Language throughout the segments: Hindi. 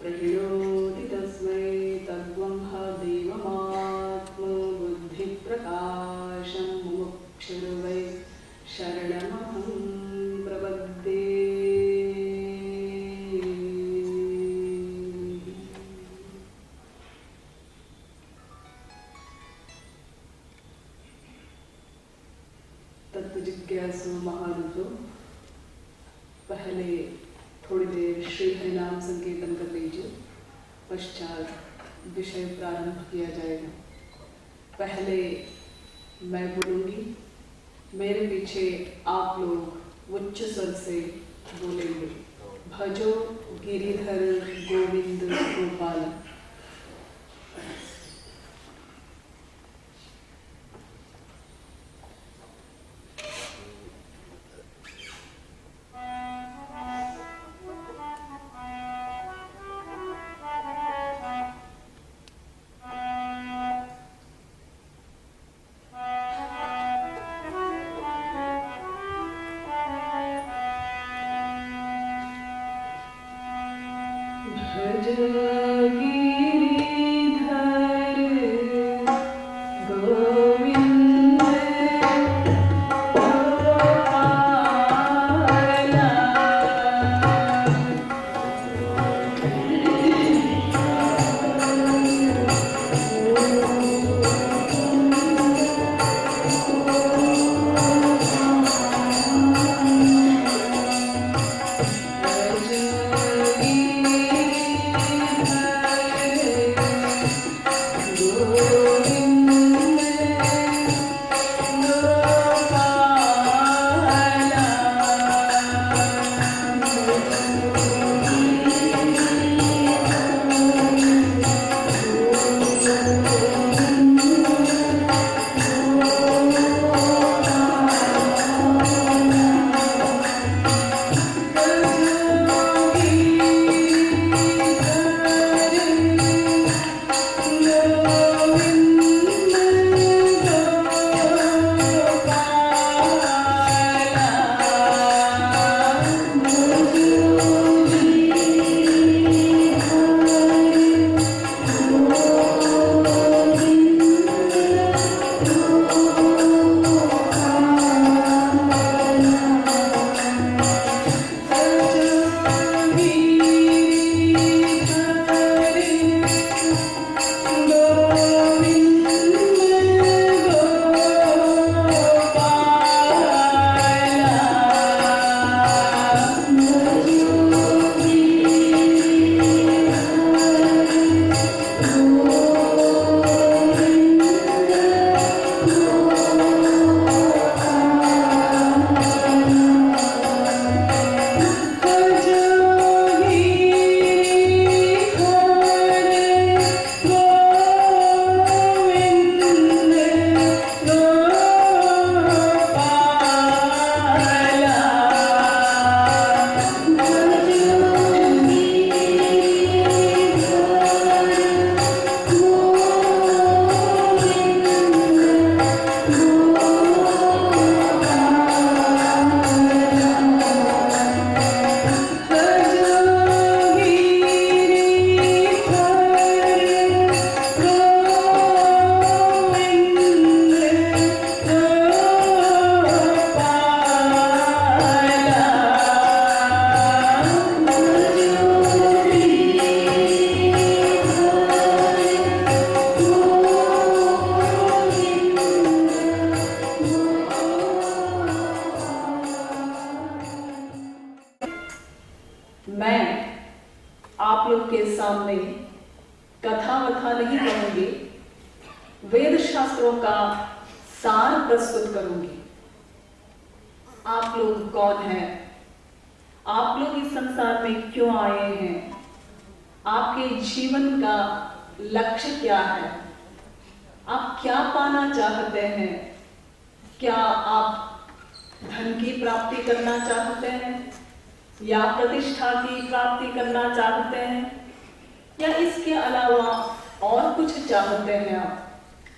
प्रहिणोति तस्मै तद्ब्रह्म देवमात्मबुद्धिप्रकाशं मुमुक्षुर्वै शरणमहं प्रपद्ये। तत्वजिज्ञासु महारुद्रो, पहले थोड़ी देर श्री हरिनाम संकीर्तन कर लीजिए, पश्चात विषय प्रारंभ किया जाएगा। पहले मैं बोलूँगी, मेरे पीछे आप लोग उच्च स्वर से बोलेंगे, भजो गिरिधर गोविंद गोपाल।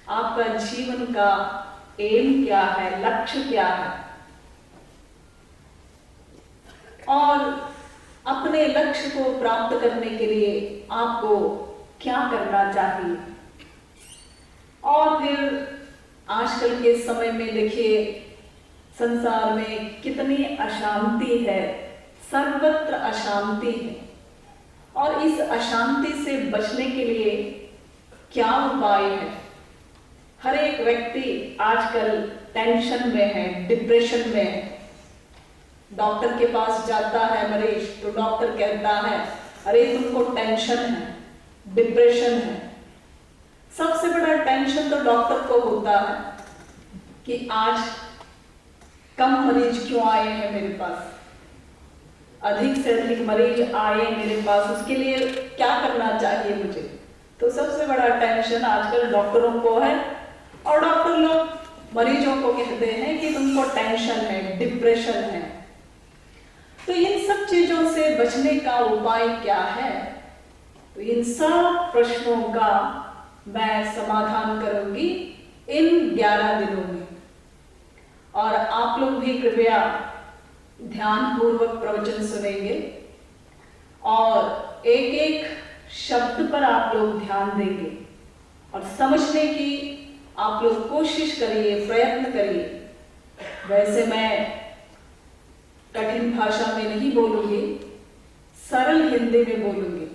आपका जीवन का एम क्या है, लक्ष्य क्या है। और अपने लक्ष्य को प्राप्त करने के लिए आपको क्या करना चाहिए। और फिर आजकल के समय में देखिए संसार में कितनी अशांति है, सर्वत्र अशांति है, और इस अशांति से बचने के लिए क्या उपाय है। हर एक व्यक्ति आजकल टेंशन में है, डिप्रेशन में है। डॉक्टर के पास जाता है मरीज तो डॉक्टर कहता है अरे तुमको टेंशन है, डिप्रेशन है। सबसे बड़ा टेंशन तो डॉक्टर को होता है कि आज कम मरीज क्यों आए हैं मेरे पास, अधिक से अधिक मरीज आए मेरे पास, उसके लिए क्या करना चाहिए मुझे। तो सबसे बड़ा टेंशन आजकल डॉक्टरों को है, और डॉक्टर लोग मरीजों को कहते हैं कि तुमको टेंशन है, डिप्रेशन है। तो इन सब चीजों से बचने का उपाय क्या है, तो इन सब प्रश्नों का मैं समाधान करूंगी इन 11 दिनों में। और आप लोग भी कृपया ध्यान पूर्वक प्रवचन सुनेंगे और एक एक शब्द पर आप लोग ध्यान देंगे और समझने की आप लोग कोशिश करिए, प्रयत्न करिए। वैसे मैं कठिन भाषा में नहीं बोलूंगी, सरल हिंदी में बोलूंगी।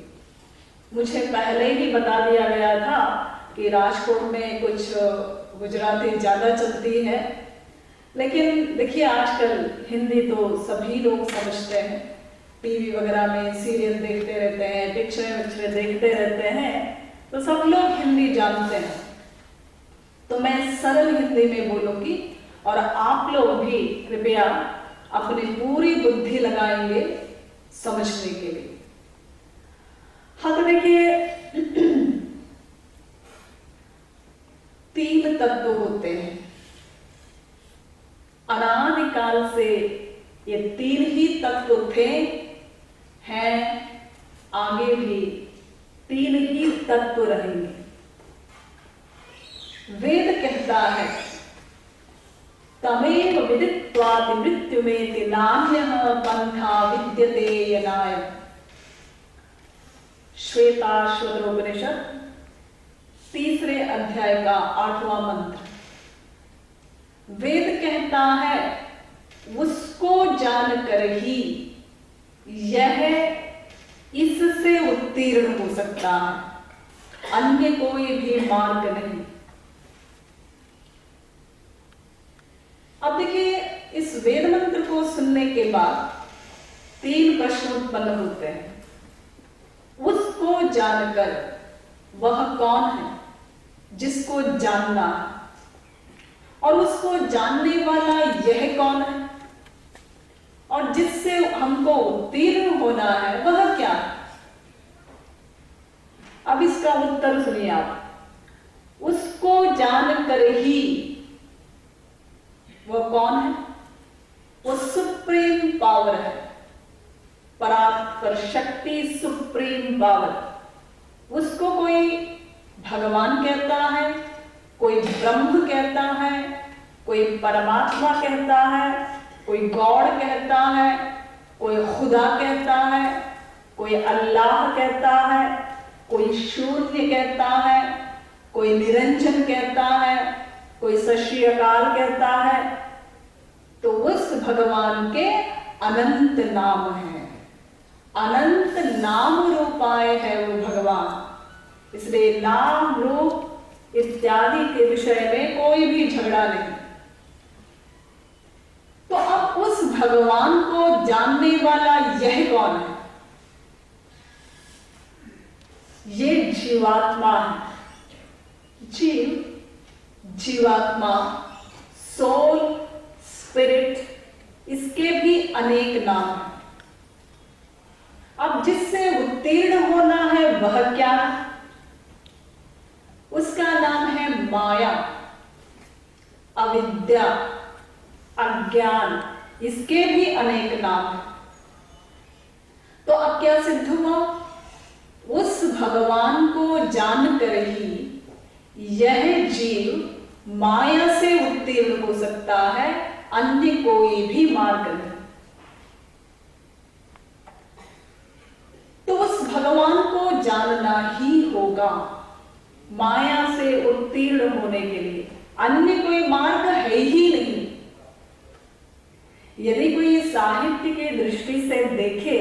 मुझे पहले ही बता दिया गया था कि राजकोट में कुछ गुजराती ज्यादा चलती है, लेकिन देखिए आजकल हिंदी तो सभी लोग समझते हैं। टीवी वगैरह में सीरियल देखते रहते हैं, पिक्चरें देखते रहते हैं, तो सब लोग हिंदी जानते हैं। तो मैं सरल हिंदी में बोलूंगी और आप लोग भी कृपया अपनी पूरी बुद्धि लगाएंगे समझने के लिए। हाँ, तो देखिए 3 तत्व होते हैं। अनादिकाल से ये 3 ही तत्व थे, हैं, आगे भी 3 ही तत्व रहेंगे। वेद कहता है तमेव विदित्वा मृत्युमेति नान्यः पंथा विद्यते यनाय। श्वेताश्वतरोपनिषद 3 अध्याय का 8वां मंत्र। वेद कहता है उसको जानकर ही यह इससे उत्तीर्ण हो सकता है, अन्य कोई भी मार्ग नहीं। अब देखिए इस वेद मंत्र को सुनने के बाद 3 प्रश्न उत्पन्न होते हैं। उसको जानकर, वह कौन है जिसको जानना है, और उसको जानने वाला यह कौन है, और जिससे हमको उत्तीर्ण होना है वह क्या है। अब इसका उत्तर सुनिए आप। उसको जानकर ही, वह कौन है, वो सुप्रीम पावर है, परात्पर शक्ति, सुप्रीम पावर। उसको कोई भगवान कहता है, कोई ब्रह्म कहता है, कोई परमात्मा कहता है, कोई गॉड कहता है, कोई खुदा कहता है, कोई अल्लाह कहता है, कोई शून्य कहता है, कोई निरंजन कहता है, कोई सत श्री अकाल कहता है। तो उस भगवान के अनंत नाम हैं, अनंत नाम रूपाए है वो भगवान। इसलिए नाम रूप इत्यादि के विषय में कोई भी झगड़ा नहीं। तो अब उस भगवान को जानने वाला यह कौन है? ये जीवात्मा है। जीवात्मा, सोल, स्पिरिट, इसके भी अनेक नाम हैं। अब जिससे उत्तीर्ण होना है वह क्या है? उसका नाम है माया, अविद्या, अज्ञान, इसके भी अनेक नाम हैं। तो अब क्या सिद्ध हुआ? उस भगवान को जानकर ही यह जीव माया से उत्तीर्ण हो सकता है, अन्य कोई भी मार्ग नहीं। जानना ही होगा माया से उत्तीर्ण होने के लिए। अन्य कोई मार्ग है ही नहीं। यदि कोई साहित्य की दृष्टि से देखे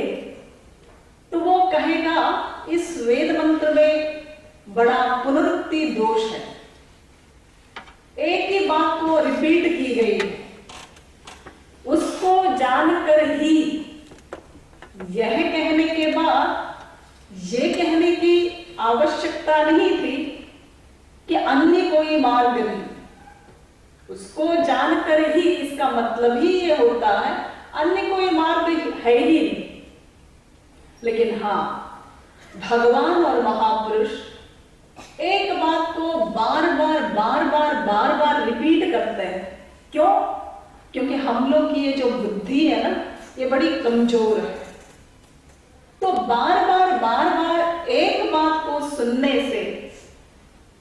तो वो कहेगा इस वेद मंत्र में बड़ा पुनरुक्ति दोष है। एक ही बात को रिपीट की गई है, उसको जानकर ही यह कहने के बाद ये कहने की आवश्यकता नहीं थी कि अन्य कोई मार्ग नहीं। उसको जानकर ही इसका मतलब ही ये होता है अन्य कोई मार्ग है ही नहीं। लेकिन हाँ, भगवान और महापुरुष एक बात को बार बार रिपीट करते हैं। क्यों? क्योंकि हम लोग की ये जो बुद्धि है ना, ये बड़ी कमजोर है। तो बार बार एक बात को सुनने से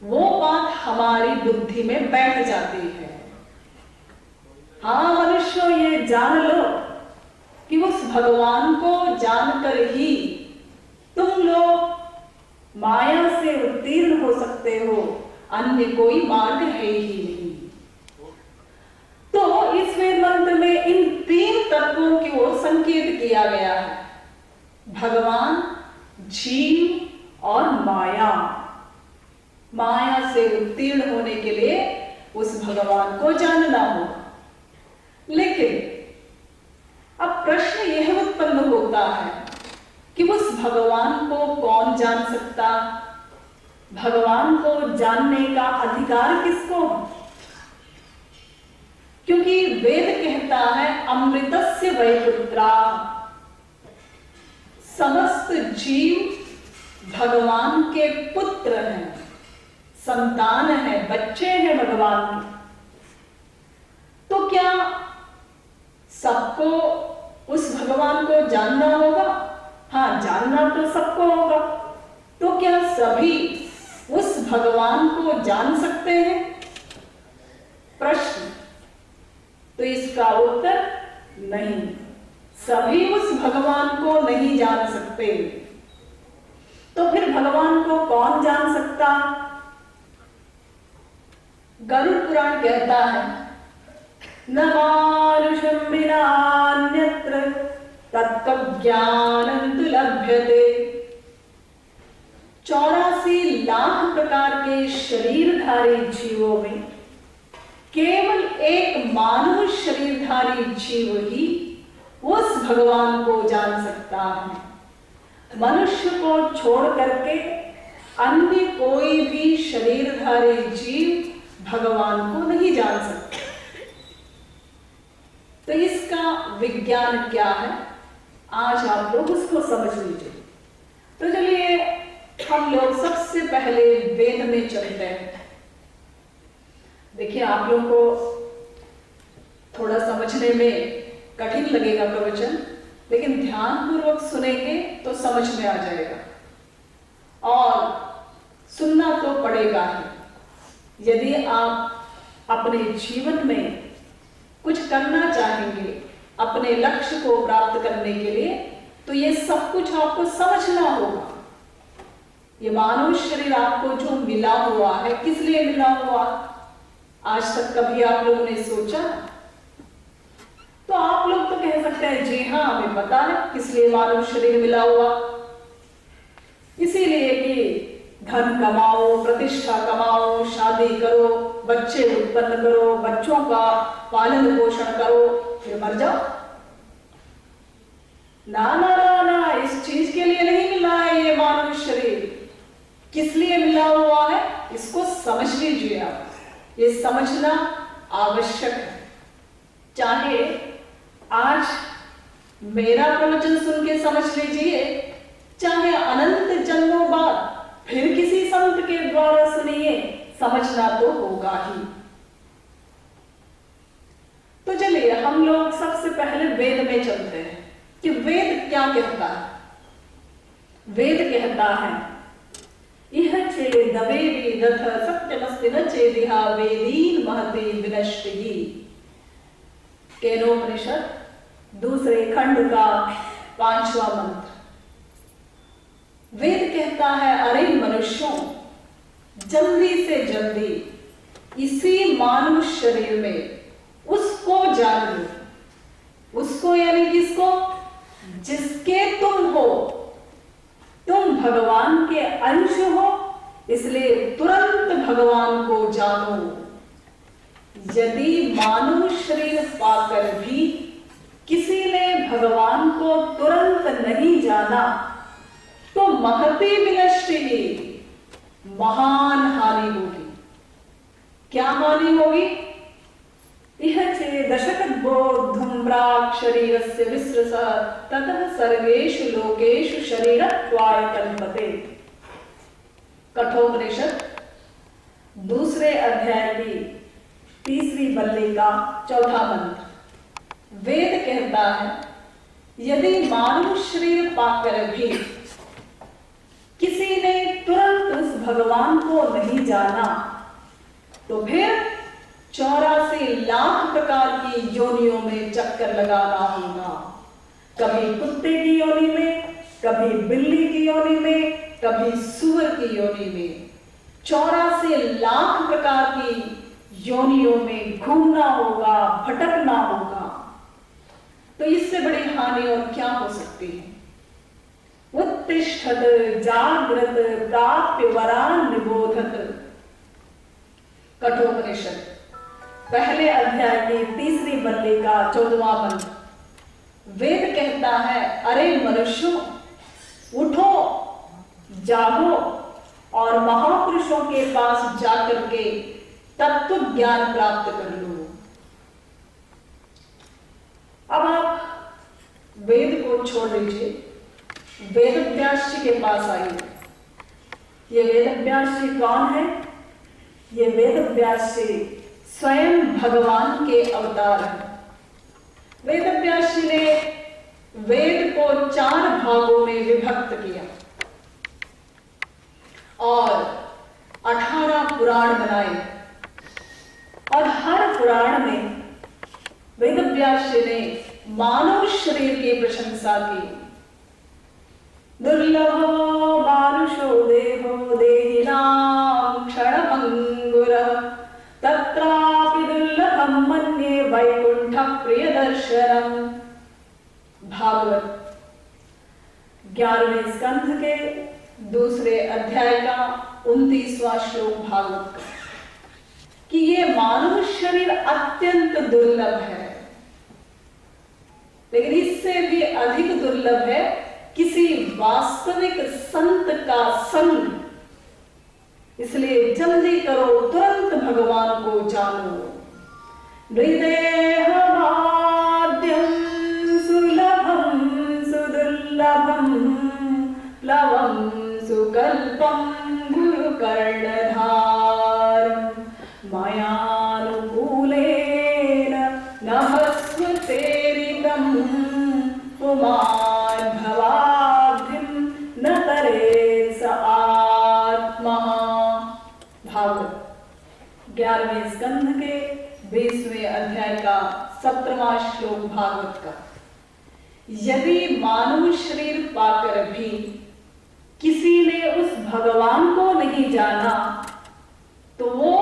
वो बात हमारी बुद्धि में बैठ जाती है। हाँ मनुष्यों, ये जान लो कि उस भगवान को जानकर ही तुम लोग माया से उत्तीर्ण हो सकते हो, अन्य कोई मार्ग है ही नहीं। तो इस वेद मंत्र में इन 3 तत्वों की ओर संकेत किया गया है, भगवान, जीव और माया। माया से उत्तीर्ण होने के लिए उस भगवान को जानना होगा। लेकिन अब प्रश्न यह उत्पन्न होता है कि उस भगवान को कौन जान सकता? भगवान को जानने का अधिकार किसको? क्योंकि वेद कहता है अमृतस्य वैपुत्रा, समस्त जीव भगवान के पुत्र हैं, संतान है, बच्चे हैं भगवान के। तो क्या सबको उस भगवान को जानना होगा? हाँ, जानना तो सबको होगा। तो क्या सभी उस भगवान को जान सकते हैं? प्रश्न। तो इसका उत्तर नहीं, सभी उस भगवान को नहीं जान सकते। तो फिर भगवान को कौन जान सकता? गरुड़ पुराण कहता है न मानुषं विनान्यत्र तत्त्वज्ञानं तु लभ्यते। 84 लाख प्रकार के शरीरधारी जीवों में केवल एक मानव शरीरधारी जीव ही उस भगवान को जान सकता है। मनुष्य को छोड़ करके अन्य कोई भी शरीरधारी जीव भगवान को नहीं जान सकता। तो इसका विज्ञान क्या है, आज आप लोग उसको समझ लीजिए। तो चलिए हम लोग सबसे पहले वेद में चलते हैं। देखिए, आप लोग को थोड़ा समझने में कठिन लगेगा प्रवचन, लेकिन ध्यान पूर्वक सुनेंगे तो समझ में आ जाएगा और सुनना तो पड़ेगा ही। यदि आप अपने जीवन में कुछ करना चाहेंगे अपने लक्ष्य को प्राप्त करने के लिए, तो ये सब कुछ आपको समझना होगा। ये मानव शरीर आपको जो मिला हुआ है, किस लिए मिला हुआ? आज तक कभी आप लोगों ने सोचा? तो आप लोग तो कह सकते हैं जी हाँ, हमें पता है किस लिए मानव शरीर मिला हुआ। इसीलिए कि धन कमाओ, प्रतिष्ठा कमाओ, शादी करो, बच्चे उत्पन्न करो, बच्चों का पालन पोषण करो, फिर मर जाओ। ना ना ना ना, इस चीज के लिए नहीं मिला है ये मानव शरीर। किस लिए मिला हुआ है, इसको समझ लीजिए आप। ये समझना आवश्यक है। चाहे आज मेरा प्रवचन सुन के समझ लीजिए, चाहे अनंत जन्मों बाद फिर किसी संत के द्वारा सुनिए, समझना तो होगा ही। तो चलिए हम लोग सबसे पहले वेद में चलते हैं कि वेद क्या कहता है। वेद कहता है इह चेदवे वेदथ सत्यमस्ति न चेदिहा वेदीन महति विनष्टिहि। केनोपनिषद 2 खंड का 5वां मंत्र। वेद कहता है जल्दी से जल्दी इसी मानव शरीर में उसको जान लो। उसको यानी किसको? जिसके तुम हो। तुम भगवान के अंश हो, इसलिए तुरंत भगवान को जानो। यदि मानव शरीर पाकर भी किसी ने भगवान को तुरंत नहीं जाना तो महती विनष्टि, महान हानि होगी। क्या हानि होगी? यह चेदशक बोद्धुम प्राक् शरीरस्य विस्रसः ततः सर्वेषु लोकेषु शरीरत्वाय कल्पते। कठोपनिषद दूसरे अध्याय की तीसरी बल्ली का चौथा मंत्र। वेद कहता है, यदि मानव शरीर पाकर भी किसी ने तुरंत उस भगवान को नहीं जाना तो फिर 84 लाख प्रकार की योनियों में चक्कर लगाना होगा। कभी कुत्ते की योनि में, कभी बिल्ली की योनि में, कभी सुअर की योनि में। 84 लाख प्रकार की योनियों में घूमना होगा, भटकना होगा। तो इससे बड़ी हानि और क्या हो सकती है? उत्तिष्ठत जागृत प्राप्य वरान निबोधत। कठोपनिषद पहले अध्याय की तीसरी बल्ली का 14वां मंत्र। वेद कहता है, अरे मनुष्यों, उठो, जागो और महापुरुषों के पास जाकर के तत्व ज्ञान प्राप्त कर लो। अब आप वेद को छोड़ दीजिए, वेदव्यास जी के पास आइए। ये वेदव्यास जी कौन है? ये वेदव्यास जी स्वयं भगवान के अवतार हैं। वेदव्यास जी ने वेद को 4 भागों में विभक्त किया और 18 पुराण बनाए और हर पुराण में वेदव्यास जी ने मानव शरीर की प्रशंसा की। दुर्लभो मानुषो देहो देहिनां क्षणभंगुरः तत्रापि दुर्लभं मन्ये वैकुंठ प्रियदर्शनम्। भागवत 11वें स्कंध के दूसरे अध्याय का 29वां श्लोक भागवत का, कि ये मानव शरीर अत्यंत दुर्लभ है, लेकिन इससे भी अधिक दुर्लभ है किसी वास्तविक संत का संग। इसलिए जल्दी करो, तुरंत भगवान को जानो। हृदय वाद्यं सुलभं सुदुर्लभं प्लवं सुकल्पं गुरु कर्णधारं मायानुकूलेन नभस्वतेरितं पुमान् भवाब्धिं न तरे स आत्मा। भागवत 11वें स्कंध के 20वें अध्याय का 17वां श्लोक भागवत का। यदि मानव शरीर पाकर भी किसी ने उस भगवान को नहीं जाना तो वो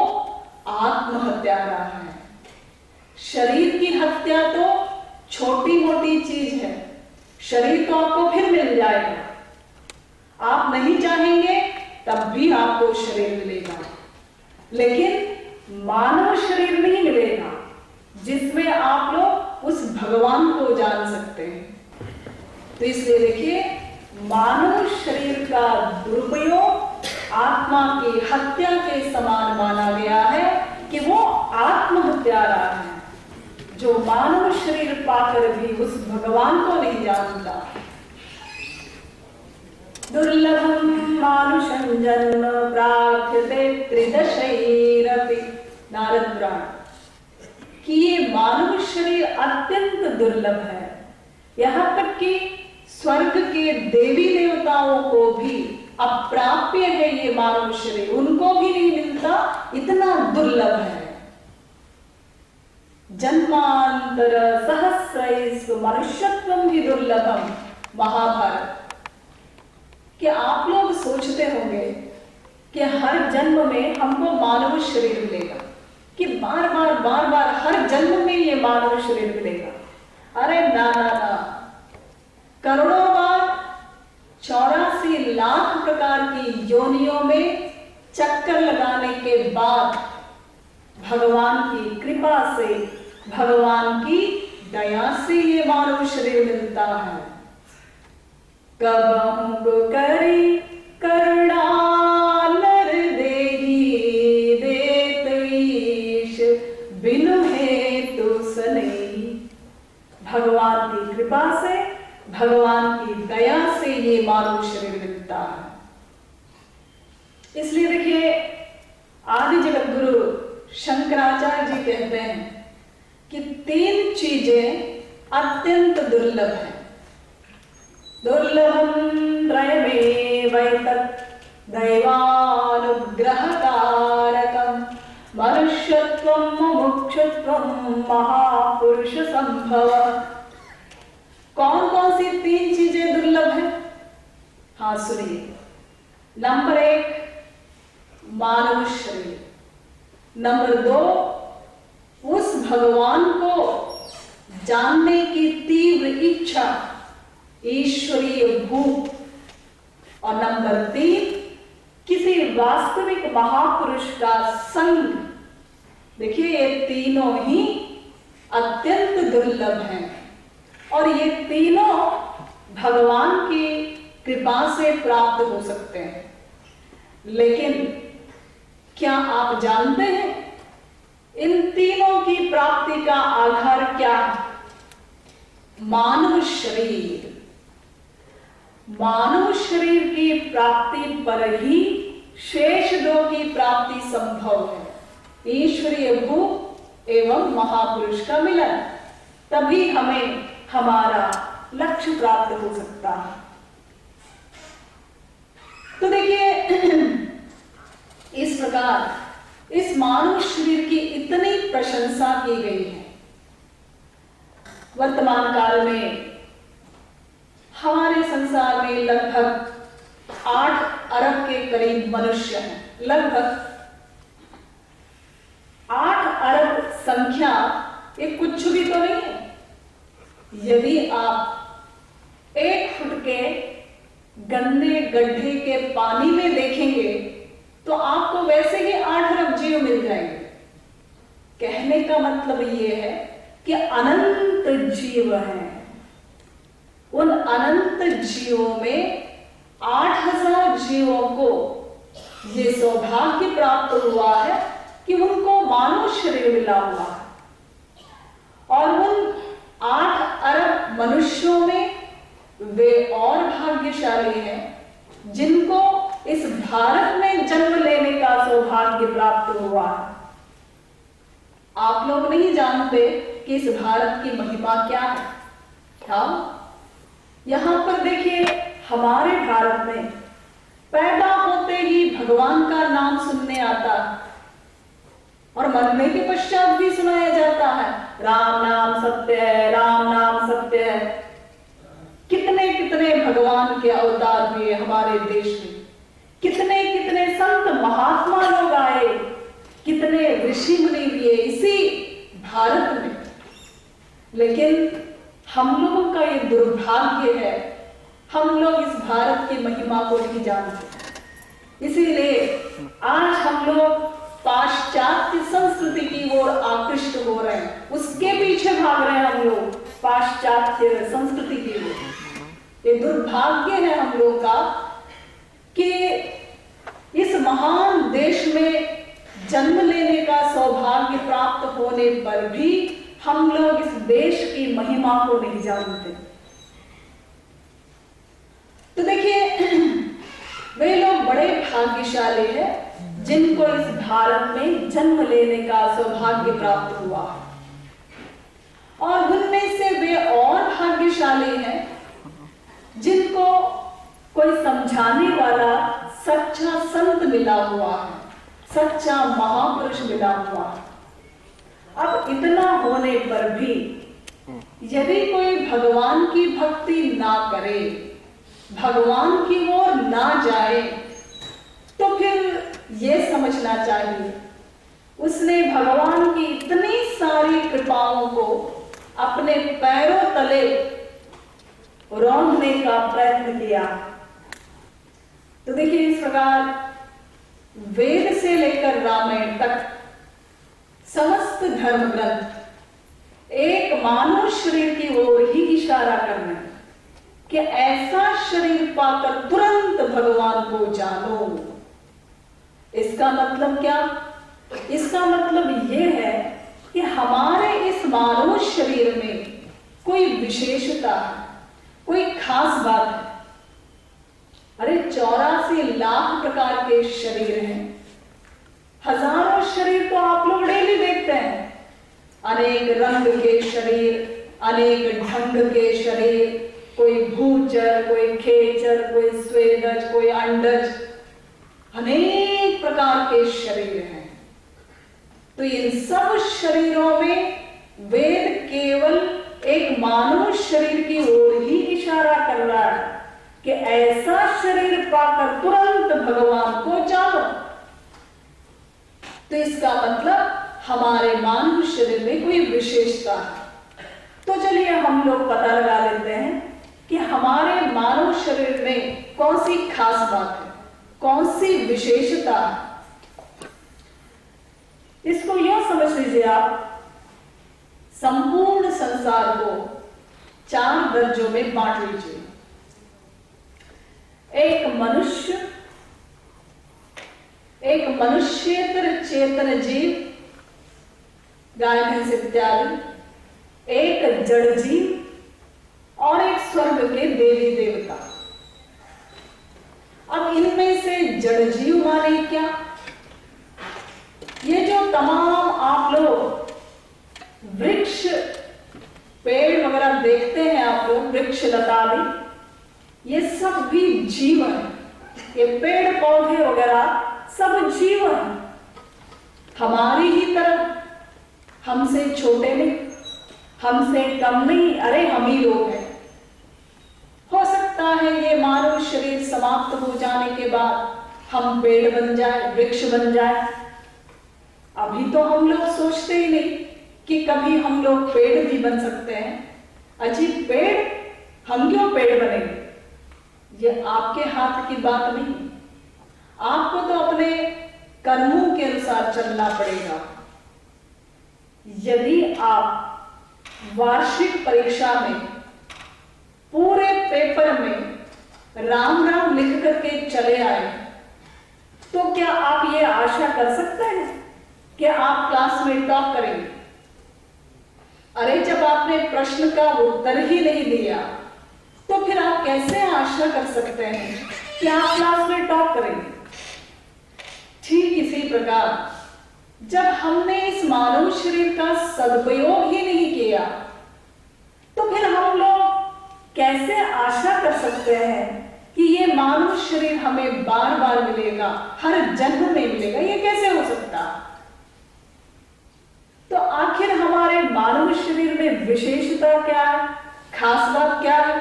आत्महत्यारा है। शरीर की हत्या तो छोटी मोटी चीज है, शरीर तो आपको फिर मिल जाएगा। आप नहीं चाहेंगे तब भी आपको शरीर मिलेगा, लेकिन मानव शरीर नहीं मिलेगा जिसमें आप लोग उस भगवान को जान सकते हैं। तो इसलिए देखिए, मानव शरीर का दुरुपयोग आत्मा की हत्या के समान माना गया है कि वो आत्महत्यारा है, जो मानव शरीर पाकर भी उस भगवान को नहीं जानता। दुर्लभं मानुषं जन्म प्रार्थ्यते त्रिदशैरपि। नारद पुराण कि ये मानव शरीर अत्यंत दुर्लभ है, यहां तक कि स्वर्ग के देवी देवताओं को भी अप्राप्य है ये मानव शरीर, उनको भी नहीं मिलता, इतना दुर्लभ है। जन्मांतर सहस्रैस्तु मनुष्यत्वं हि दुर्लभम। महाभारत कि आप लोग सोचते होंगे कि हर जन्म में हमको मानव शरीर मिलेगा, कि बार बार हर जन्म में ये मानव शरीर मिलेगा। अरे ना ना ना, करोड़ों बार 84 लाख प्रकार की योनियों में चक्कर लगाने के बाद भगवान की कृपा से, भगवान की दया से ये मानव शरीर मिलता है। कब करी करुणा नर देहि देत ईश बिनु हेतु सनई। भगवान की कृपा से, भगवान की दया से ये मानव शरीर मिलता है। इसलिए देखिए, आदि जगत गुरु शंकराचार्य जी कहते हैं कि 3 चीजें अत्यंत दुर्लभ हैं। दुर्लभम त्रयमेवैतत् दैवानुग्रह कारकम मनुष्यत्वं मुमुक्षुत्वं महापुरुष संभव। कौन कौन सी 3 चीजें दुर्लभ हैं? हाँ सुनिए। नंबर 1 मानव शरीर, नंबर 2 उस भगवान को जानने की तीव्र इच्छा, ईश्वरीय भूख, और नंबर 3 किसी वास्तविक महापुरुष का संग। देखिए, ये तीनों ही अत्यंत दुर्लभ हैं और ये तीनों भगवान की कृपा से प्राप्त हो सकते हैं। लेकिन क्या आप जानते हैं इन तीनों की प्राप्ति का आधार क्या है? मानव शरीर। मानव शरीर की प्राप्ति पर ही शेष 2 की प्राप्ति संभव है। ईश्वरीय भूख एवं महापुरुष का मिलन, तभी हमें हमारा लक्ष्य प्राप्त हो सकता है। तो देखिए, इस प्रकार इस मानव शरीर की इतनी प्रशंसा की गई है। वर्तमान काल में हमारे संसार में लगभग 8 अरब के करीब मनुष्य हैं। लगभग 8 अरब संख्या ये कुछ भी तो नहीं है। यदि आप 1 फुट के गंदे गड्ढे के पानी में देखेंगे तो आपको वैसे ही 8 अरब जीव मिल जाएंगे। कहने का मतलब ये है कि अनंत जीव हैं। उन अनंत जीवों में 8000 जीवों को ये सौभाग्य प्राप्त हुआ है कि उनको मानव शरीर मिला हुआ है। और उन 8 अरब मनुष्यों में वे और भाग्यशाली हैं जिनको इस भारत में जन्म लेने का सौभाग्य प्राप्त हुआ है। आप लोग नहीं जानते कि इस भारत की महिमा क्या है। हाँ, यहां पर देखिए, हमारे भारत में पैदा होते ही भगवान का नाम सुनने आता है और मरने के पश्चात भी सुनाया जाता है, राम नाम सत्य है, राम नाम सत्य है। कितने कितने भगवान के अवतार हुए हमारे देश में, कितने कितने संत महात्मा लोग आए, कितने ऋषि मुनि हुए इसी भारत में। लेकिन हम लोगों का ये दुर्भाग्य है, हम लोग इस भारत की महिमा को नहीं जानते। इसीलिए आज हम लोग पाश्चात्य संस्कृति की ओर आकृष्ट हो रहे हैं, उसके पीछे भाग रहे हैं हम लोग, पाश्चात्य संस्कृति की ओर। ये दुर्भाग्य है हम लोग का कि इस महान देश में जन्म लेने का सौभाग्य प्राप्त होने पर भी हम लोग इस देश की महिमा को नहीं जानते। तो देखिए, वे लोग बड़े भाग्यशाली हैं जिनको इस भारत में जन्म लेने का सौभाग्य प्राप्त हुआ, और उनमें से वे और भाग्यशाली हैं जिनको कोई समझाने वाला सच्चा संत मिला हुआ है, सच्चा महापुरुष मिला हुआ है। अब इतना होने पर भी यदि कोई भगवान की भक्ति ना करे, भगवान की ओर ना जाए, तो फिर ये समझना चाहिए, उसने भगवान की इतनी सारी कृपाओं को अपने पैरों तले रौंदने का प्रयत्न किया। तो देखिए, इस प्रकार वेद से लेकर रामायण तक समस्त धर्म ग्रंथ एक मानव शरीर की ओर ही इशारा कर रहे हैं कि ऐसा शरीर पाकर तुरंत भगवान को जानो। इसका मतलब क्या? इसका मतलब यह है कि हमारे इस मानव शरीर में कोई विशेषता है, कोई खास बात है। अरे 84 लाख प्रकार के शरीर हैं, हजारों शरीर तो आप लोग डेली देखते हैं। अनेक रंग के शरीर, अनेक ढंग के शरीर, कोई भूचर, कोई खेचर, कोई स्वेदज, कोई अंडज, अनेक प्रकार के शरीर हैं। तो इन सब शरीरों में वेद केवल एक मानव शरीर की ओर ही इशारा कर रहा है कि ऐसा शरीर पाकर तुरंत भगवान को जानो। तो इसका मतलब हमारे मानव शरीर में कोई विशेषता है। तो चलिए हम लोग पता लगा लेते हैं कि हमारे मानव शरीर में कौन सी खास बात है, कौन सी विशेषता है। इसको यह समझ लीजिए, आप संपूर्ण संसार को 4 दर्जों में बांट लीजिए। एक मनुष्येतर चेतन जीव, गाय भैंस इत्यादि, एक जड़ जीव और एक स्वर्ग के देवी देवता। अब इनमें से जड़ जीव माने क्या? ये जो तमाम आप लोग वृक्ष, पेड़ वगैरह देखते हैं आप लोग, वृक्ष लतादि, ये सब भी जीवन है। ये पेड़ पौधे वगैरह सब जीवन है, हमारी ही तरह, हमसे छोटे नहीं, हमसे कम नहीं, अरे हम ही लोग हैं। हो सकता है ये मानव शरीर समाप्त हो जाने के बाद हम पेड़ बन जाए, वृक्ष बन जाए। अभी तो हम लोग सोचते ही नहीं कि कभी हम लोग पेड़ भी बन सकते हैं। अजीब, पेड़, हम क्यों पेड़ बनेंगे? ये आपके हाथ की बात नहीं। आपको तो अपने कर्मों के अनुसार चलना पड़ेगा। यदि आप वार्षिक परीक्षा में पूरे पेपर में राम राम लिख करके चले आए, तो क्या आप ये आशा कर सकते हैं कि आप क्लास में टॉप करेंगे? अरे जब आपने प्रश्न का उत्तर ही नहीं दिया, तो फिर आप कैसे आशा कर सकते हैं कि आप क्लास में टॉप करेंगे? ठीक इसी प्रकार जब हमने इस मानव शरीर का सदुपयोग ही नहीं किया, तो फिर हम लोग कैसे आशा कर सकते हैं कि ये मानव शरीर हमें बार बार मिलेगा, हर जन्म में मिलेगा? ये कैसे हो सकता? तो आखिर हमारे मानव शरीर में विशेषता क्या है, खास बात क्या है?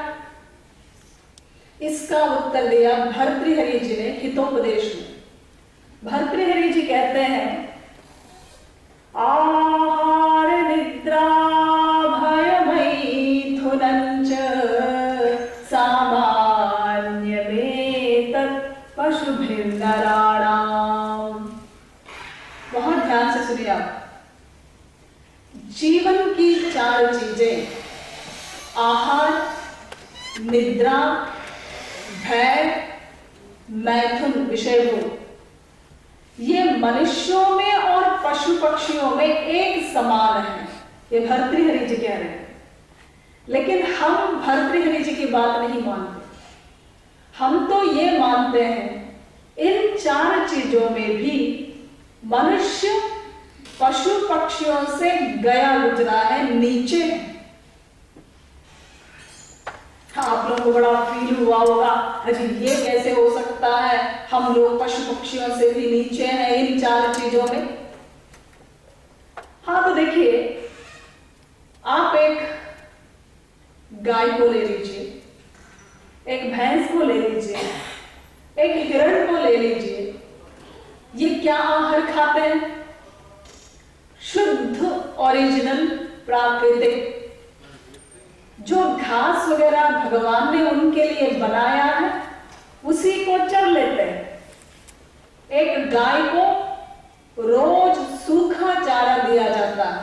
इसका उत्तर दिया भर्तृहरि जी ने हितोपदेश में। भर्तृहरि जी कहते हैं, आहार निद्रा भय मैथुनञ्च सामान्यमेतत् पशुभिर्नराणाम्। बहुत ध्यान से सुनिए आप। जीवन की 4 चीजें, आहार, निद्रा, भय, मैथुन, विषय भोग, ये मनुष्यों में और पशु पक्षियों में एक समान है। ये भर्तृहरि जी कह रहे हैं। लेकिन हम भर्तृहरि जी की बात नहीं मानते। हम तो ये मानते हैं इन 4 चीजों में भी मनुष्य पशु पक्षियों से गया गुजरा है, नीचे है। आप लोगों को बड़ा फील हुआ होगा, अजी ये कैसे हो सकता है, हम लोग पशु पक्षियों से भी नीचे हैं इन 4 चीजों में। हाँ, तो देखिए, आप एक गाय को ले लीजिए, एक भैंस को ले लीजिए, एक हिरण को ले लीजिए। ये क्या आहार खाते हैं? शुद्ध ओरिजिनल प्राकृतिक, जो घास वगैरह भगवान ने उनके लिए बनाया है उसी को चर लेते हैं। एक गाय को रोज सूखा चारा दिया जाता है।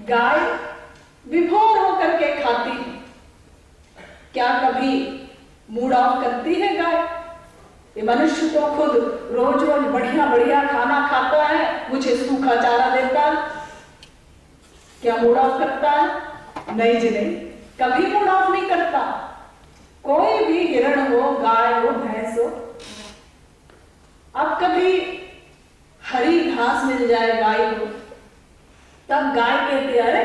गाय विभोर होकर के खाती है। क्या कभी मूड ऑफ करती है गाय? ये मनुष्य तो खुद रोज रोज बढ़िया बढ़िया खाना खाता है, मुझे सूखा चारा देता है, क्या मूड ऑफ करता है? नहीं जी नहीं, कभी मूड ऑफ नहीं करता। कोई भी हिरण हो, गाय हो, भैंस हो, अब कभी हरी घास मिल जाए गाय को, तब गाय कहती है अरे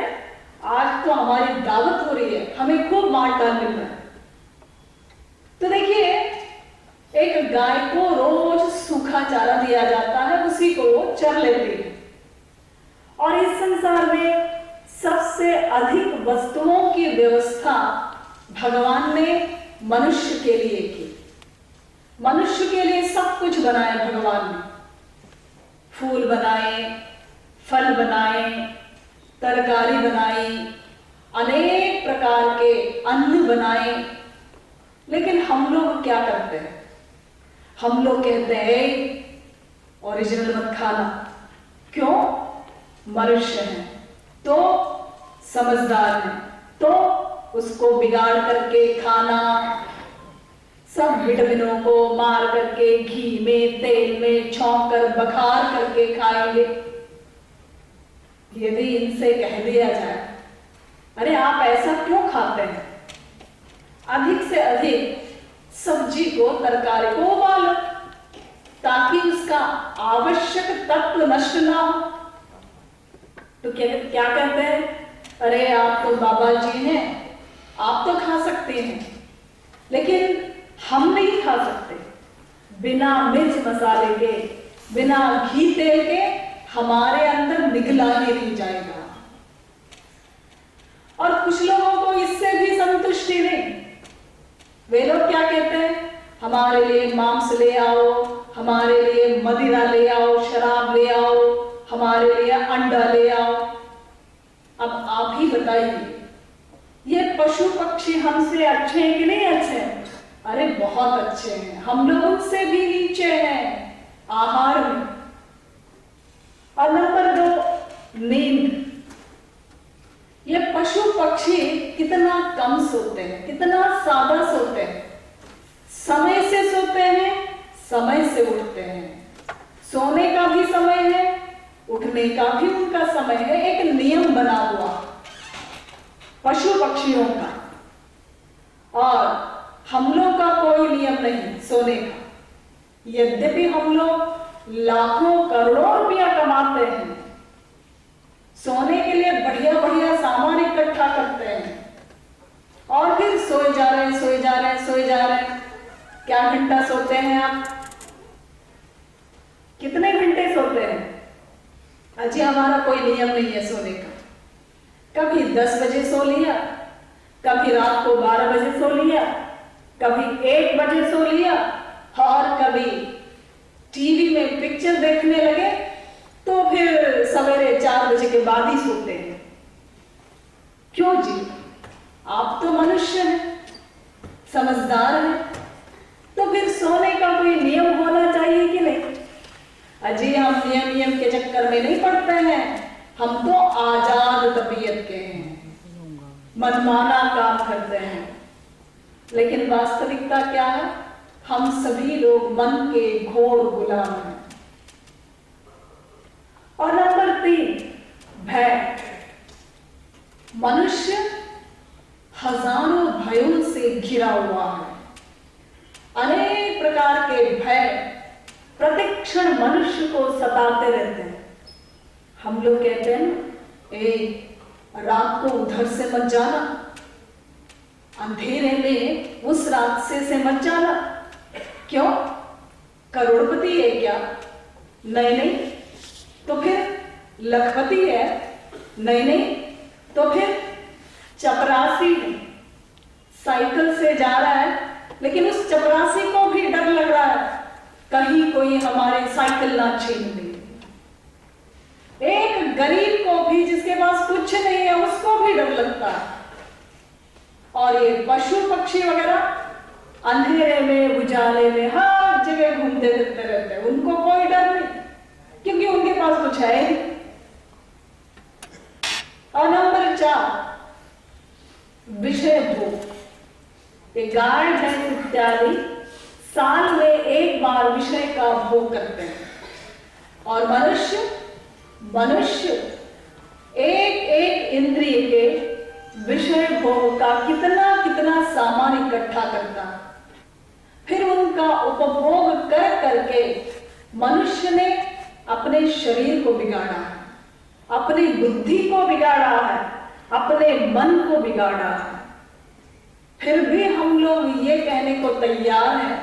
आज तो हमारी दावत हो रही है, हमें खूब मार डाल मिल रहा है। तो देखिए, एक गाय को रोज सूखा चारा दिया जाता है, उसी को वो चर लेती है। और इस संसार में सबसे अधिक वस्तुओं की व्यवस्था भगवान ने मनुष्य के लिए की। मनुष्य के लिए सब कुछ बनाया भगवान ने। फूल बनाए, फल बनाए, तरकारी बनाई, अनेक प्रकार के अन्न बनाए। लेकिन हम लोग क्या करते हैं? हम लोग कहते हैं ओरिजिनल मत खाना। क्यों? मनुष्य है तो समझदार है, तो उसको बिगाड़ करके खाना, सब विटामिनों को मार करके घी में, तेल में छौंक कर, बघार करके खाएंगे। यदि इनसे कह दिया जाए अरे आप ऐसा क्यों खाते हैं, अधिक से अधिक सब्जी को, तरकारी को उबालो ताकि उसका आवश्यक तत्व नष्ट ना हो, तो क्या कहते हैं? अरे आप तो बाबा जी हैं, आप तो खा सकते हैं, लेकिन हम नहीं खा सकते। बिना मिर्च मसाले के, बिना घी तेल के हमारे अंदर निगला ही नहीं जाएगा। और कुछ लोगों को इससे भी संतुष्टि नहीं। वे लोग क्या कहते हैं? हमारे लिए मांस ले आओ, हमारे लिए मदिरा ले आओ, शराब ले आओ, हमारे लिए अंडा ले आओ। अब आप ही बताइए, ये पशु पक्षी हमसे अच्छे हैं कि नहीं अच्छे हैं? अरे बहुत अच्छे हैं, हम लोग उनसे भी नीचे हैं आहार में। और नंबर 2, नींद। ये पशु पक्षी कितना कम सोते हैं, कितना सादा सोते हैं। समय से सोते हैं, समय से उठते हैं। सोने का भी समय है, उठने का भी उनका समय है। एक नियम बना हुआ पशु पक्षियों का, और हम लोग का कोई नियम नहीं सोने का। यद्यपि हम लोग लाखों करोड़ों रुपया कमाते हैं, सोने के लिए बढ़िया बढ़िया सामान इकट्ठा करते हैं, और फिर सोए जा रहे हैं, सोए जा रहे हैं, सोए जा रहे हैं। क्या घंटा सोते हैं आप? कितने घंटे सोते हैं? अजी हमारा कोई नियम नहीं है सोने का। कभी 10 बजे सो लिया, कभी रात को 12 बजे सो लिया, कभी 1 बजे सो लिया, और कभी टीवी में पिक्चर देखने लगे तो फिर सवेरे 4 बजे के बाद ही सोते हैं। क्यों जी? आप तो मनुष्य हैं, समझदार हैं, तो फिर सोने का कोई नियम होना चाहिए कि नहीं? अजी हम नियम के चक्कर में नहीं पड़ते हैं, हम तो आजाद तबीयत के हैं, मनमाना काम करते हैं। लेकिन वास्तविकता क्या है? हम सभी लोग मन के घोर गुलाम हैं। और नंबर 3, भय। मनुष्य हजारों भयों से घिरा हुआ है। अनेक प्रकार के भय प्रतिक्षण मनुष्य को सताते रहते हैं। हम लोग कहते हैं रात को उधर से मत जाना, अंधेरे में उस रास्ते से मत जाना। क्यों? करोड़पति है क्या? नहीं नहीं। तो फिर लखपति है? नहीं नहीं। तो फिर चपरासी है, साइकिल से जा रहा है, लेकिन उस चपरासी को भी डर लग रहा है कहीं कोई कोई हमारी साइकिल ना छीन ले। एक गरीब को भी, जिसके पास कुछ नहीं है, उसको भी डर लगता है। और ये पशु पक्षी वगैरह अंधेरे में, उजाले में हर जगह घूमते फिरते रहते हैं, उनको कोई डर नहीं, क्योंकि उनके पास कुछ है ही। और नंबर 4, विषय भोग। ये गाय, भैंस इत्यादि साल में एक बार विषय का भोग करते हैं, और मनुष्य एक एक इंद्रिय के विषय भोग का कितना कितना सामान इकट्ठा करता, फिर उनका उपभोग कर करके मनुष्य ने अपने शरीर को बिगाड़ा है, अपनी बुद्धि को बिगाड़ा है, अपने मन को बिगाड़ा है। फिर भी हम लोग ये कहने को तैयार हैं,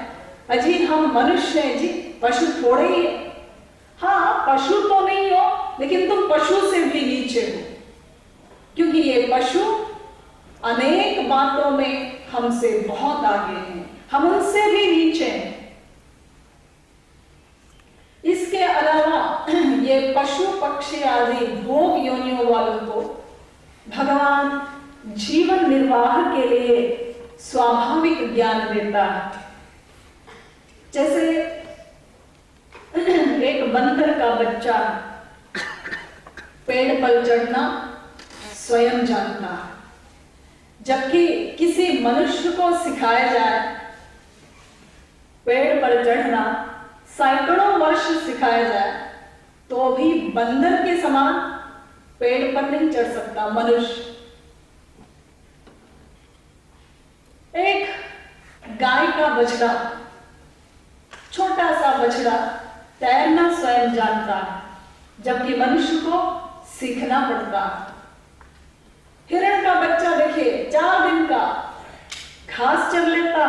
अजी हम मनुष्य हैं जी, पशु थोड़े ही है। हाँ, पशु तो नहीं हो, लेकिन तुम पशु से भी नीचे हो, क्योंकि ये पशु अनेक बातों में हमसे बहुत आगे हैं, हम उनसे भी नीचे हैं। इसके अलावा ये पशु पक्षी आदि भोग योनियों वालों को भगवान जीवन निर्वाह के लिए स्वाभाविक ज्ञान देता है। जैसे एक बंदर का बच्चा पेड़ पर चढ़ना स्वयं जानता है, जबकि किसी मनुष्य को सिखाया जाए पेड़ पर चढ़ना, सैकड़ों वर्ष सिखाया जाए, तो भी बंदर के समान पेड़ पर नहीं चढ़ सकता मनुष्य। एक गाय का बछड़ा, छोटा सा बछड़ा तैरना स्वयं जानता है, जबकि मनुष्य को सीखना पड़ता है। हिरण का बच्चा देखिए, 4 दिन का घास चर लेता।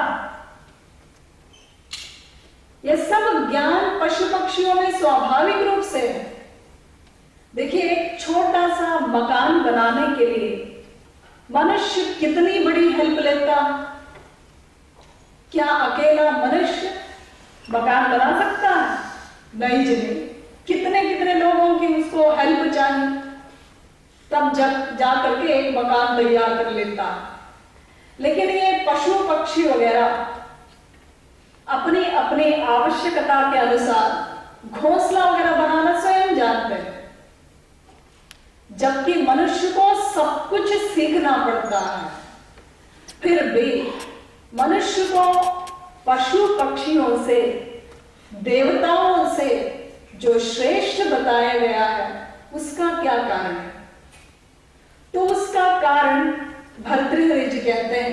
यह सब ज्ञान पशु पक्षियों में स्वाभाविक रूप से है। देखिए, एक छोटा सा मकान बनाने के लिए मनुष्य कितनी बड़ी हेल्प लेता। क्या अकेला मनुष्य मकान बना सकता है? नहीं जी, कितने कितने लोगों की उसको हेल्प चाहिए, तब जब जा करके एक मकान तैयार कर लेता। लेकिन ये पशु पक्षी वगैरह अपनी अपनी आवश्यकता के अनुसार घोंसला वगैरह बनाना स्वयं जानते हैं, जबकि मनुष्य को सब कुछ सीखना पड़ता है। फिर भी मनुष्य को पशु पक्षियों से, देवताओं से जो श्रेष्ठ बताया गया है, उसका क्या कारण है? तो उसका कारण भर्तृहरि जी कहते हैं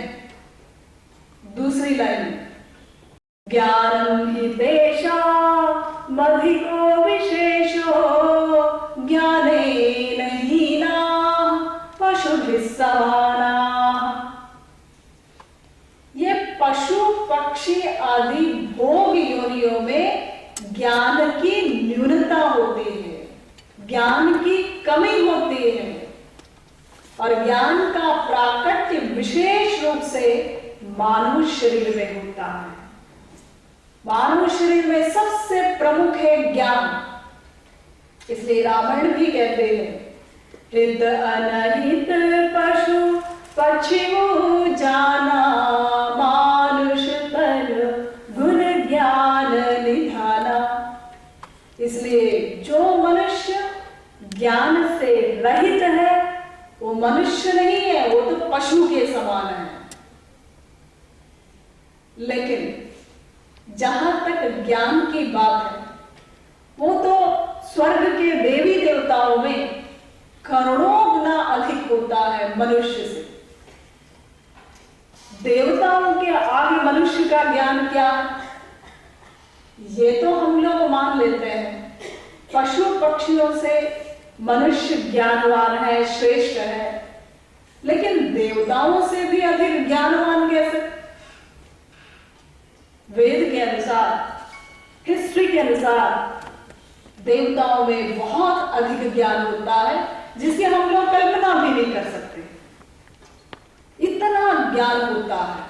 दूसरी लाइन में, ज्ञानम हि तेषामधिको विशेषो ज्ञानेन हीना पशुभिः समानाः। ये पशु पक्षी आदि भोग योनियों में ज्ञान की न्यूनता होती है, ज्ञान की कमी होती है, और ज्ञान का प्राकट्य विशेष रूप से मानव शरीर में होता है। मानव शरीर में सबसे प्रमुख है ज्ञान। इसलिए रामायण भी कहते हैं, हित अनहित पशु पक्षियों जाना, मानुष तन गुण ज्ञान निधाना। इसलिए जो मनुष्य ज्ञान से रहित है वो मनुष्य नहीं है, वो तो पशु के समान है। लेकिन जहां तक ज्ञान की बात है, वो तो स्वर्ग के देवी देवताओं में करोड़ों गुना अधिक होता है मनुष्य से। देवताओं के आगे मनुष्य का ज्ञान क्या है, ये तो हम लोग मान लेते हैं। पशु पक्षियों से मनुष्य ज्ञानवान है, श्रेष्ठ है, लेकिन देवताओं से भी अधिक ज्ञानवान कैसे? वेद के अनुसार, हिस्ट्री के अनुसार देवताओं में बहुत अधिक ज्ञान होता है, जिसकी हम लोग कल्पना भी नहीं कर सकते। इतना ज्ञान होता है।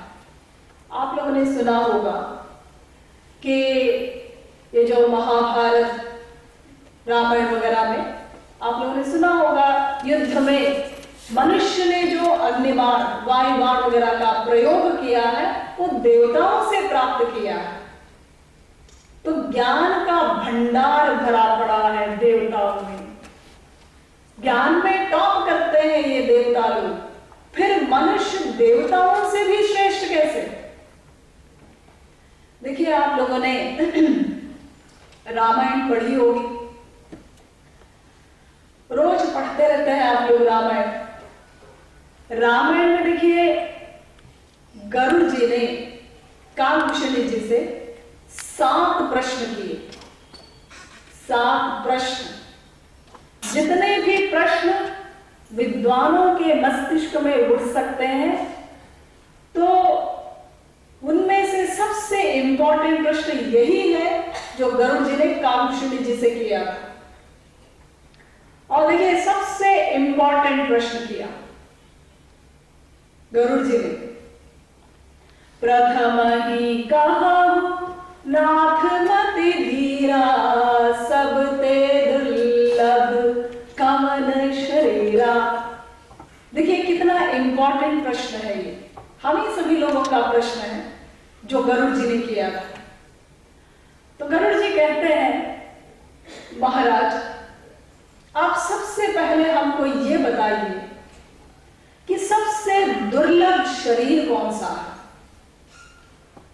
आप लोगों ने सुना होगा कि ये जो महाभारत, रामायण वगैरह में आप लोगों ने सुना होगा, युद्ध में मनुष्य ने जो अग्निबाण, वायुबाण वगैरह का प्रयोग किया है वो देवताओं से प्राप्त किया है। तो ज्ञान का भंडार भरा पड़ा है देवताओं में, ज्ञान में टॉप करते हैं ये देवता लोग, फिर मनुष्य देवताओं से भी श्रेष्ठ कैसे? देखिए, आप लोगों ने रामायण पढ़ी होगी, रोज पढ़ते रहते हैं आप लोग रामायण। रामायण में देखिए, गरुड़ जी ने कालभूषणी जी से 7 प्रश्न किए। 7 प्रश्न, जितने भी प्रश्न विद्वानों के मस्तिष्क में उठ सकते हैं, तो उनमें से सबसे इंपॉर्टेंट प्रश्न यही है जो गरुड़ जी ने कालभूषणी जी से किया था। और देखिए, सबसे इंपॉर्टेंट प्रश्न किया गरुड़ जी ने, प्रथम ही कहा नाथ मति धीरा, सब ते दुर्लभ कमन शरीरा। देखिए कितना इंपॉर्टेंट प्रश्न है ये, हम ही सभी लोगों का प्रश्न है जो गरुड़ जी ने किया था। तो गरुड़ जी कहते हैं, महाराज आप सबसे पहले हमको ये बताइए कि सबसे दुर्लभ शरीर कौन सा है,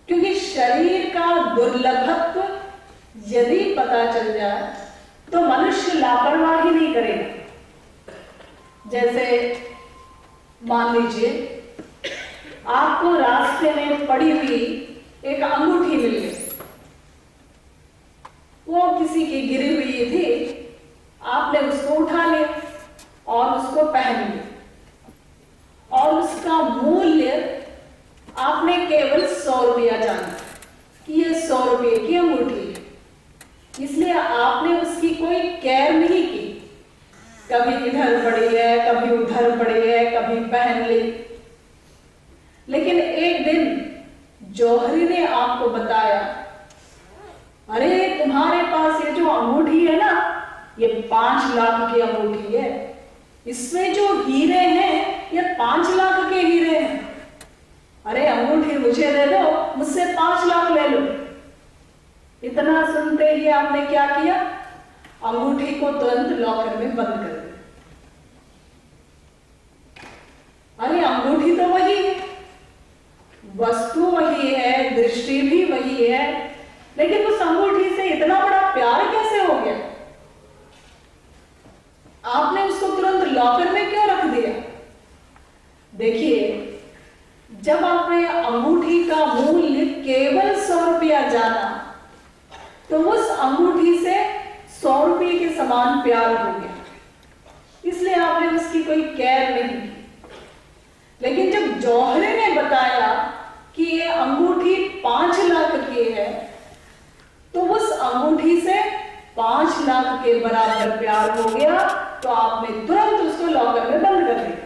क्योंकि शरीर का दुर्लभत्व यदि पता चल जाए तो मनुष्य लापरवाही नहीं करेगा। जैसे मान लीजिए आपको रास्ते में पड़ी हुई एक अंगूठी मिल गई, वो किसी की गिरी हुई थी, आपने उसको उठा लिया और उसको पहन लिया, और उसका मूल्य आपने केवल 100 रुपया जाना कि ये 100 रुपये की अंगूठी है, इसलिए आपने उसकी कोई केयर नहीं की, कभी इधर पड़ी है, कभी उधर पड़ी है, कभी पहन ली। लेकिन एक दिन जौहरी ने आपको बताया, अरे तुम्हारे पास ये जो अंगूठी है ना, ये 5 लाख की अंगूठी है, इसमें जो हीरे हैं ये 5 लाख के हीरे हैं। अरे अंगूठी मुझे दे दो, मुझसे 5 लाख ले लो। इतना सुनते ही आपने क्या किया, अंगूठी को तुरंत लॉकर में बंद कर दिया। अरे अंगूठी तो वही है, वस्तु वही है, दृष्टि भी वही है, लेकिन उस अंगूठी से इतना बड़ा प्यार कैसे हो गया? आपने उसको तुरंत लॉकर में क्यों रख दिया? देखिए, जब आपने अंगूठी का मूल्य केवल 100 रुपया जाना, तो उस अंगूठी से 100 रुपये के समान प्यार हो गया, इसलिए आपने उसकी कोई केयर नहीं की। लेकिन जब जौहरी ने बताया कि ये अंगूठी 5 लाख की है, तो उस अंगूठी से 5 लाख के बराबर प्यार हो गया, तो आपने तुरंत उसको लॉकर में बंद कर दिया।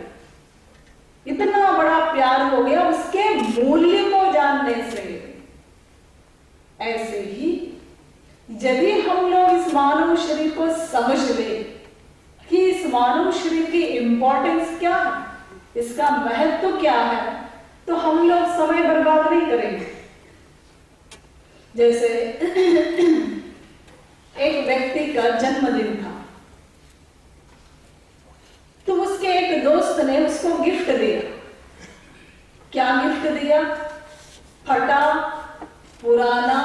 इतना बड़ा प्यार हो गया उसके मूल्य को जानने से। ऐसे ही यदि हम लोग इस मानव शरीर को समझ लें कि इस मानव शरीर की इंपॉर्टेंस क्या है, इसका महत्व क्या है, तो हम लोग समय बर्बाद नहीं करेंगे। जैसे एक व्यक्ति का जन्मदिन था, तो उसके एक दोस्त ने उसको गिफ्ट दिया। क्या गिफ्ट दिया? फटा पुराना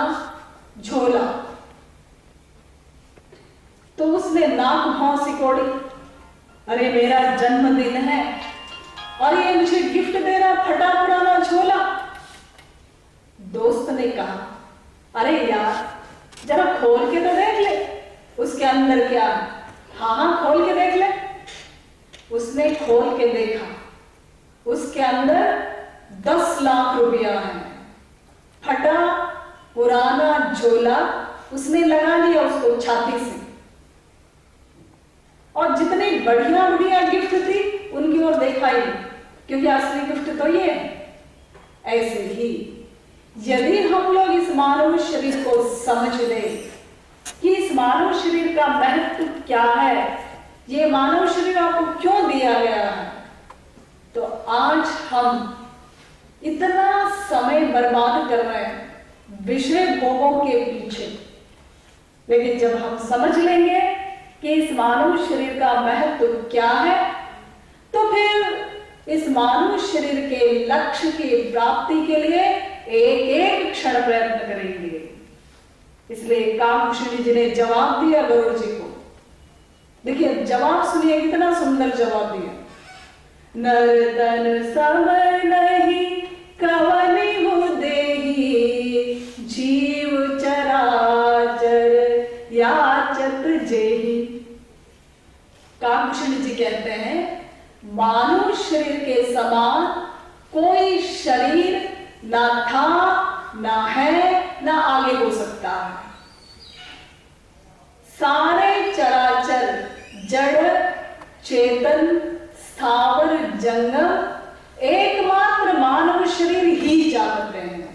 झोला। तो उसने नाक भाव सिकोड़ी, अरे मेरा जन्मदिन है और ये मुझे गिफ्ट दे रहा फटा पुराना झोला। दोस्त ने कहा, अरे यार जरा खोल के तो देख ले, उसके अंदर क्या है। हाँ हाँ खोल के देख ले। उसने खोल के देखा, उसके अंदर 10 लाख रुपया है। फटा पुराना झोला उसने लगा लिया उसको छाती से, और जितनी बढ़िया बढ़िया गिफ्ट थी उनकी ओर देखा ही, क्योंकि असली गिफ्ट तो ये है। ऐसे ही यदि हम लोग इस मानव शरीर को समझ लें मानव शरीर का महत्व क्या है, ये मानव शरीर आपको क्यों दिया गया है। तो आज हम इतना समय बर्बाद कर रहे हैं विषय भोगों के पीछे, लेकिन जब हम समझ लेंगे कि इस मानव शरीर का महत्व क्या है, तो फिर इस मानव शरीर के लक्ष्य की प्राप्ति के लिए एक एक क्षण प्रयत्न करेंगे। इसलिए कामभूषणी जी ने जवाब दिया गरुड़ जी को। देखिए जवाब सुनिए, कितना सुंदर जवाब दिया। नर तन समय नहीं कवनि हो देही, जीव चराचर याचत जेहि। कामभूषणी जी कहते हैं मानव शरीर के समान कोई शरीर ना था, ना है, ना आगे हो सकता है। सारे चराचर जड़ चेतन स्थावर जंगम एकमात्र मानव शरीर ही चाहते हैं।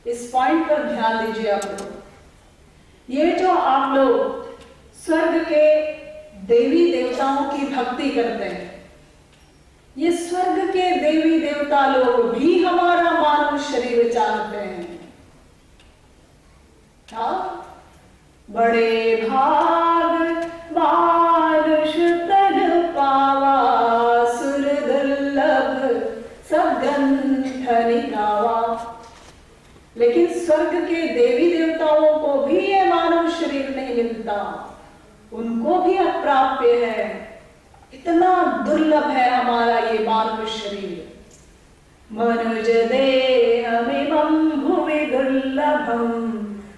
इस पॉइंट पर ध्यान दीजिए आप लोग। ये जो आप लोग स्वर्ग के देवी देवताओं की भक्ति करते हैं, ये स्वर्ग के देवी देवता लोग भी हमारा मानव शरीर चाहते हैं। हाँ, बड़े भाग मानुष तन पावा, सुर दुर्लभ सगंधनि गावा। लेकिन स्वर्ग के देवी देवताओं को भी ये मानव शरीर नहीं मिलता, उनको भी अप्राप्य है। इतना दुर्लभ है हमारा ये मानव शरीर। मनुज देहमिमं भुवि दुर्लभम,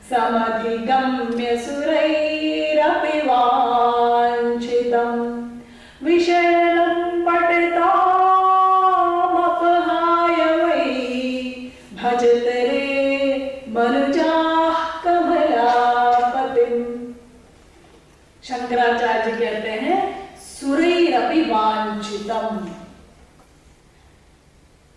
समधिगम्य सुरैरपि वाञ्छितम्, विषयनं पठितामपहाय वै, भजते रे मनुजाः कमलापतिम्। शंकराचार्य जी कहते हैं सुरैरपि वाञ्छितम्,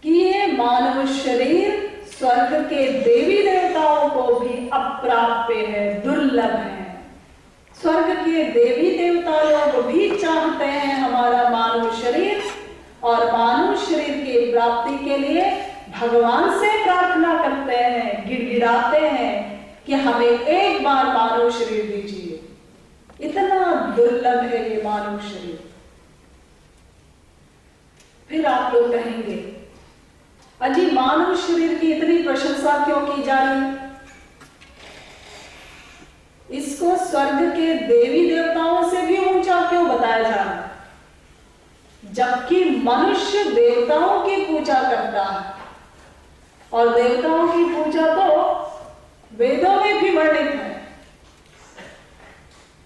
कि ये मानव शरीर स्वर्ग के देवी देवताओं को भी अप्राप्य है, दुर्लभ है। स्वर्ग के देवी देवता लोग भी चाहते हैं हमारा मानव शरीर, और मानव शरीर की प्राप्ति के लिए भगवान से प्रार्थना करते हैं, गिड़गिड़ाते हैं कि हमें एक बार मानव शरीर दीजिए। इतना दुर्लभ है ये मानव शरीर। फिर आप लोग कहेंगे अजी मानव शरीर की इतनी प्रशंसा क्यों की जा रही है, इसको स्वर्ग के देवी देवताओं से भी ऊंचा क्यों बताया जा रहा है, जबकि मनुष्य देवताओं की पूजा करता है, और देवताओं की पूजा तो वेदों में भी वर्णित है।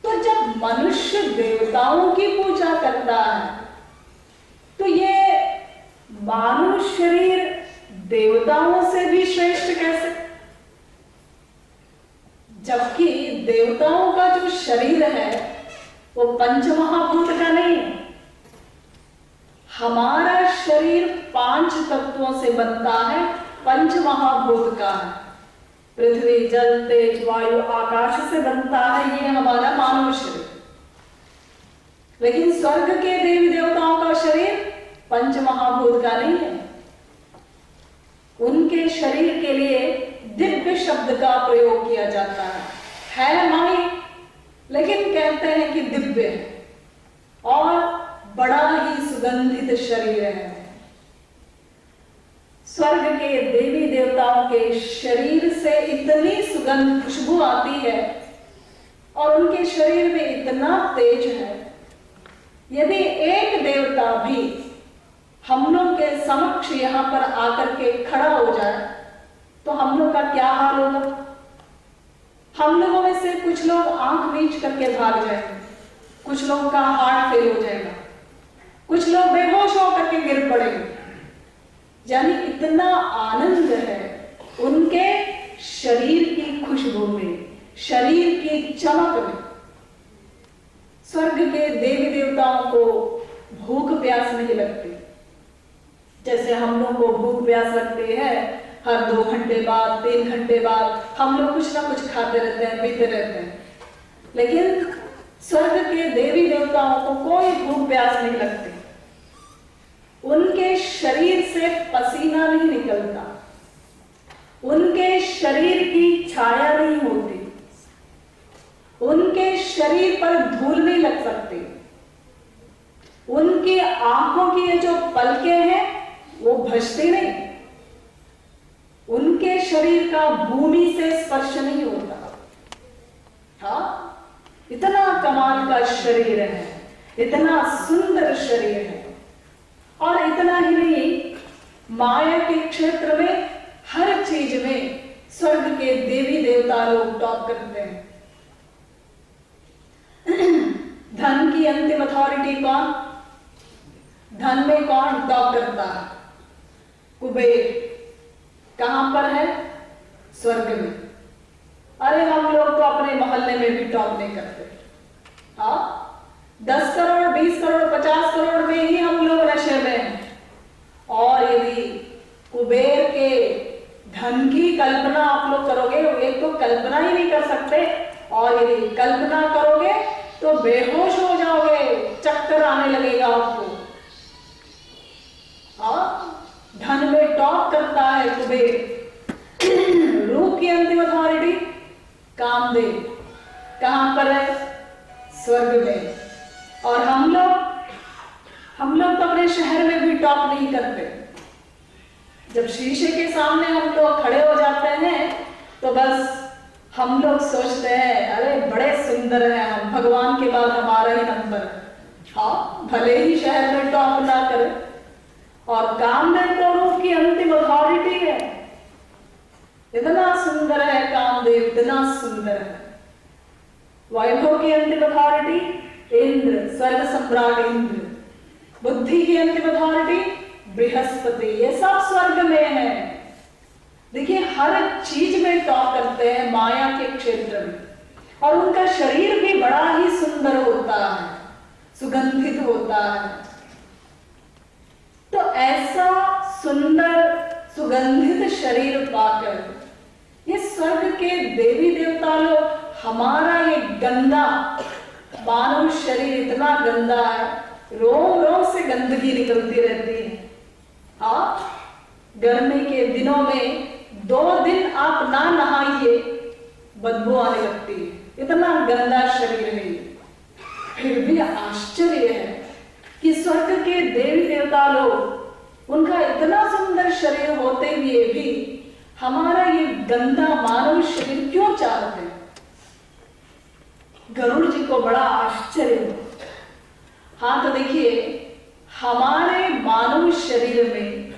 तो जब मनुष्य देवताओं की पूजा करता है, तो ये मानव शरीर देवताओं से भी श्रेष्ठ कैसे, जबकि देवताओं का जो शरीर है वो पंचमहाभूत का नहीं है। हमारा शरीर 5 तत्वों से बनता है, पंचमहाभूत का है। पृथ्वी जल तेज वायु आकाश से बनता है ये हमारा मानव शरीर। लेकिन स्वर्ग के देवी देवताओं का शरीर पंचमहाभूत का नहीं है। उनके शरीर के लिए दिव्य शब्द का प्रयोग किया जाता है माई, लेकिन कहते हैं कि दिव्य है और बड़ा ही सुगंधित शरीर है। स्वर्ग के देवी देवताओं के शरीर से इतनी सुगंध खुशबू आती है और उनके शरीर में इतना तेज है, यदि एक देवता भी हम लोग के समक्ष यहां पर आकर के खड़ा हो जाए तो हम लोग का क्या हाल होगा। हम लोगों में से कुछ लोग आंख मीच करके भाग जाएंगे, कुछ लोगों का हार्ट फेल हो जाएगा, कुछ लोग बेहोश होकर के गिर पड़ेंगे। यानी इतना आनंद है उनके शरीर की खुशबू में, शरीर की चमक में। स्वर्ग के देवी देवताओं को भूख प्यास नहीं लगती, जैसे हम लोग को भूख प्यास लगती है हर 2 घंटे बाद, 3 घंटे बाद हम लोग कुछ ना कुछ खाते रहते हैं, पीते रहते हैं। लेकिन स्वर्ग के देवी देवताओं को कोई भूख प्यास नहीं लगती, उनके शरीर से पसीना नहीं निकलता, उनके शरीर की छाया नहीं होती, उनके शरीर पर धूल नहीं लग सकती, उनकी आंखों की ये जो पलकें हैं वो भजती नहीं, उनके शरीर का भूमि से स्पर्श नहीं होता। हाँ, इतना कमाल का शरीर है, इतना सुंदर शरीर है। और इतना ही नहीं, माया के क्षेत्र में हर चीज में स्वर्ग के देवी देवता लोग टॉप करते हैं। धन की अंतिम अथॉरिटी कौन? धन में कौन टॉप करता है? कुबेर। कहां पर है? स्वर्ग में। अरे हम लोग तो अपने मोहल्ले में भी टॉप नहीं करते। हाँ, 10 करोड़, 20 करोड़, 50 करोड़ में ही हम लोग नशे में हैं। और यदि कुबेर के धन की कल्पना आप लोग करोगे, एक तो कल्पना ही नहीं कर सकते, और यदि कल्पना करोगे तो बेहोश हो जाओगे, चक्कर आने लगेगा आपको। हाँ, धन में टॉप करता है कुबेर। रूप की अंतिम अथॉरिटी कामदेव। कहां पर है? स्वर्ग में। और हम लोग तो अपने शहर में भी टॉप नहीं करते। जब शीशे के सामने हम लोग खड़े हो जाते हैं तो बस हम लोग सोचते हैं, अरे बड़े सुंदर हैं हम, भगवान के बाद हमारा ही नंबर है। हाँ, भले ही शहर में टॉप ना करे। और कामदेव तो रूप की अंतिम अथॉरिटी है। इतना सुंदर है कामदेव, इतना सुंदर है। वैभव की अंतिम अथॉरिटी इंद्र, स्वर्ग सम्राट इंद्र। बुद्धि की अंतिम अथॉरिटी बृहस्पति। ये सब स्वर्ग में है। देखिए, हर चीज में टॉप करते हैं माया के क्षेत्र में। और उनका शरीर भी बड़ा ही सुंदर होता है, सुगंधित होता है। तो ऐसा सुंदर सुगंधित शरीर पाकर ये स्वर्ग के देवी देवता लोग हमारा ये गंदा मानव शरीर, इतना गंदा है, रोम रोम से गंदगी निकलती रहती है। हाँ, गर्मी के दिनों में 2 दिन आप ना नहाइए, बदबू आने लगती है, इतना गंदा शरीर है। फिर भी आश्चर्य है कि स्वर्ग के देवी देवता लोग, उनका इतना सुंदर शरीर होते हुए भी हमारा ये गंदा मानव शरीर क्यों चाहते हैं? गरुड़ जी को बड़ा आश्चर्य हुआ। हाँ, तो देखिए, हमारे मानव शरीर में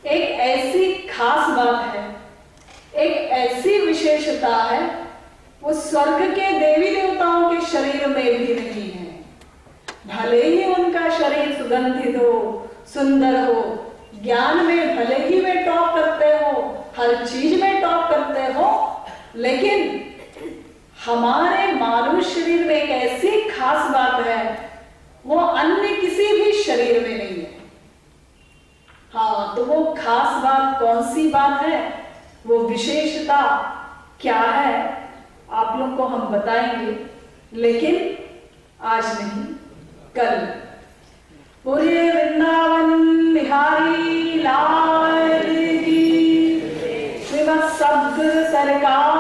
एक ऐसी खास बात है, एक ऐसी विशेषता है, वो स्वर्ग के देवी देवताओं के शरीर में भी नहीं है। भले ही उनका शरीर सुगंधित हो, सुंदर हो, ज्ञान में भले ही वे टॉप करते हो, हर चीज में टॉप करते हो, लेकिन हमारे मानव शरीर में एक ऐसी खास बात है, वो अन्य किसी भी शरीर में नहीं है। हाँ, तो वो खास बात कौन सी बात है, वो विशेषता क्या है, आप लोग को हम बताएंगे, लेकिन आज नहीं, कल। पूरे वृंदावन बिहारी लाल की, श्रीमद् सद्गुरु सरकार